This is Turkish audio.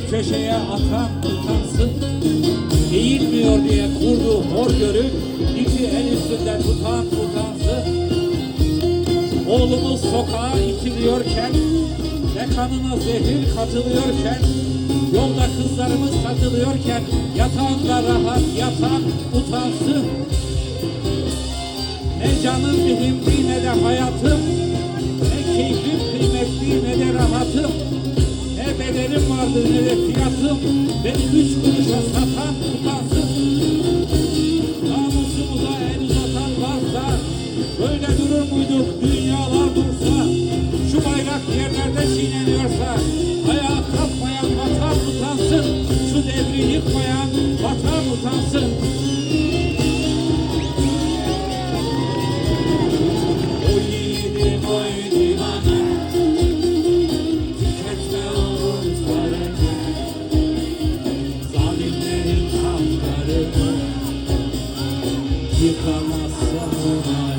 bir köşeye atan utansın. Eğilmiyor diye kurdu hor görüp iki el üstünde tutan utansın. Oğlumuz sokağa itiliyorken ve kanına zehir katılıyorken, yolda kızlarımız satılıyorken yatağında rahat yatan utansın. Ne canım mühimdi ne de hayatım, ne keyfim kıymetli ne de rahatım, ne bedenim vardı ne de fiyatım, beni 3 kuruşa satan utansın. Namusumuza el uzatan varsa, böyle durur muyduk dünyalar dursa? Şu bayrak yerlerde çiğneniyorsa, ayağa kalkmayan vatan utansın. Şu devri yıkmayan vatan utansın. O yiğidim oy divanım, tüketme umutlarını, zalimlerin kamplarını, yıkamazsan onay.